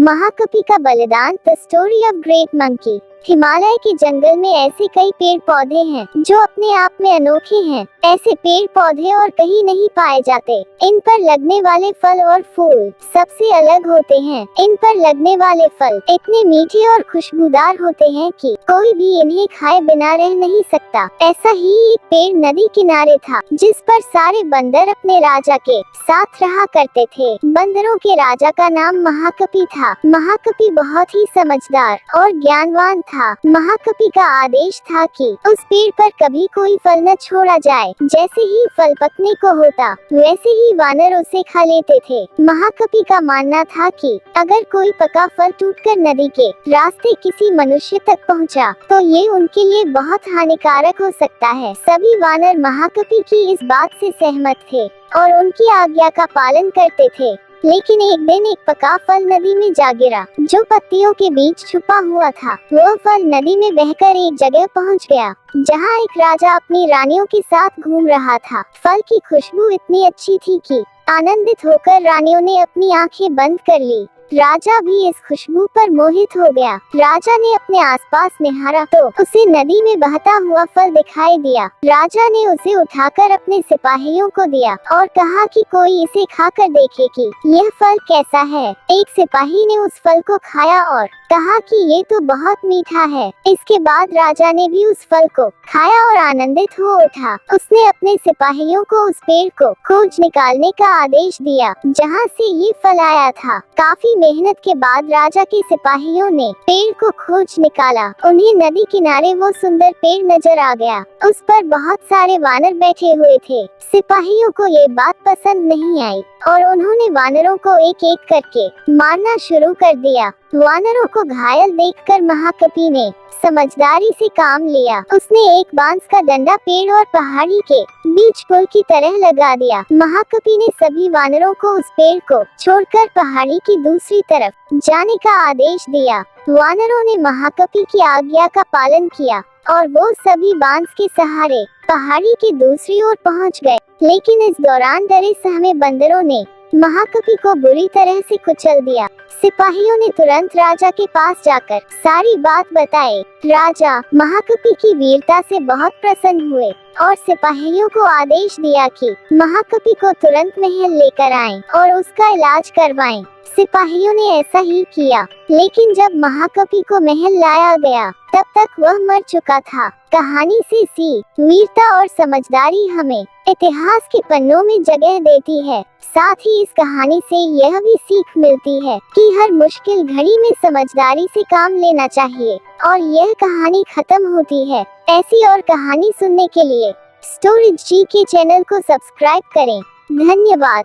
महाकपि का बलिदान, the story of great monkey. Himalaya के जंगल में ऐसे कई पेड़ पौधे हैं जो अपने आप में अनोखे हैं। ऐसे पेड़ पौधे और कहीं नहीं पाए जाते। इन पर लगने वाले फल और फूल सबसे अलग होते हैं। इन पर लगने वाले फल इतने मीठे और खुशबूदार होते हैं कि कोई भी इन्हें खाए बिना रह नहीं सकता। ऐसा ही एक पेड़ नदी किनारे था जिस पर सारे बंदर अपने राजा के साथ रहा करते थे। बंदरों के राजा का नाम महाकपि था। महाकपि बहुत ही समझदार और ज्ञानवान था। महाकपि का आदेश था कि उस पेड़ पर कभी कोई फल न छोड़ा जाए। जैसे ही फल पकने को होता वैसे ही वानर उसे खा लेते थे। महाकपि का मानना था कि अगर कोई पका फल टूटकर नदी के रास्ते किसी मनुष्य तक पहुंचा, तो ये उनके लिए बहुत हानिकारक हो सकता है। सभी वानर महाकपि की इस बात से सहमत थे और उनकी आज्ञा का पालन करते थे। लेकिन एक दिन एक पका फल नदी में जा गिरा जो पत्तियों के बीच छुपा हुआ था। वह फल नदी में बहकर एक जगह पहुंच गया जहां एक राजा अपनी रानियों के साथ घूम रहा था। फल की खुशबू इतनी अच्छी थी कि आनंदित होकर रानियों ने अपनी आंखें बंद कर ली। राजा भी इस खुशबू पर मोहित हो गया। राजा ने अपने आसपास निहारा तो उसे नदी में बहता हुआ फल दिखाई दिया। राजा ने उसे उठाकर अपने सिपाहियों को दिया और कहा कि कोई इसे खाकर देखे कि यह फल कैसा है। एक सिपाही ने उस फल को खाया और कहा कि ये तो बहुत मीठा है। इसके बाद राजा ने भी उस फल को खाया और आनंदित हो उठा। उसने अपने सिपाहियों को उस पेड़ को खोज निकालने का आदेश दिया जहाँ से ये फल आया था। काफी मेहनत के बाद राजा के सिपाहियों ने पेड़ को खोज निकाला। उन्हें नदी किनारे वो सुंदर पेड़ नजर आ गया। उस पर बहुत सारे वानर बैठे हुए थे। सिपाहियों को ये बात पसंद नहीं आई और उन्होंने वानरों को एक एक करके मारना शुरू कर दिया। वानरों को घायल देखकर महाकपि ने समझदारी से काम लिया। उसने एक बांस का डंडा पेड़ और पहाड़ी के बीच पुल की तरह लगा दिया। महाकपि ने सभी वानरों को उस पेड़ को छोड़कर पहाड़ी की दूसरी तरफ जाने का आदेश दिया। वानरों ने महाकपि की आज्ञा का पालन किया और वो सभी बांस के सहारे पहाड़ी की दूसरी ओर पहुंच गए। लेकिन इस दौरान डरे सहमे बंदरों ने महाकपि को बुरी तरह से कुचल दिया। सिपाहियों ने तुरंत राजा के पास जाकर सारी बात बताई। राजा महाकपि की वीरता से बहुत प्रसन्न हुए और सिपाहियों को आदेश दिया कि महाकपि को तुरंत महल लेकर आएं और उसका इलाज करवाएं। सिपाहियों ने ऐसा ही किया, लेकिन जब महाकपि को महल लाया गया तब तक वह मर चुका था। कहानी से सीख, वीरता और समझदारी हमें इतिहास के पन्नों में जगह देती है। साथ ही इस कहानी से यह भी सीख मिलती है कि हर मुश्किल घड़ी में समझदारी से काम लेना चाहिए। और यह कहानी खत्म होती है। ऐसी और कहानी सुनने के लिए स्टोरेज जी के चैनल को सब्सक्राइब करें। धन्यवाद।